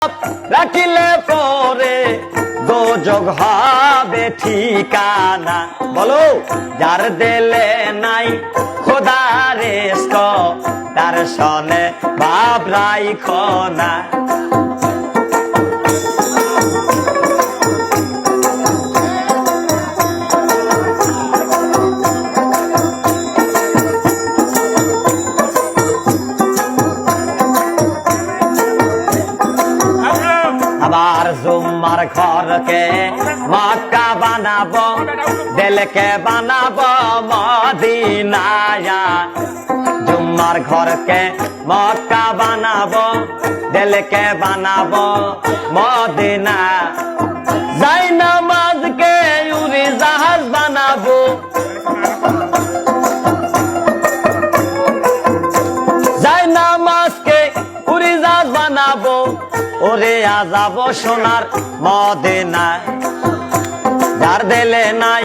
রাখিলে পরে দোজখ হবে ঠিকানা। বলো, যার দিলে নাই খোদার ইশক তার সনে ভাব রাইখো না। আবার জুম্মার ঘরকে মক্কা বানাবো, দিলকে বানাবো মদিনায়া। জুম্মার ঘরকে মক্কা বানাবো, দিলকে বানাবো মদিনা। যাই নামাজকে উড়ি জাহাজ বানাবো, যাই নামাজকে উড়ি জাহাজ বানাবো। ওরে আজাব সোনার মদিনা, যার দিলে নাই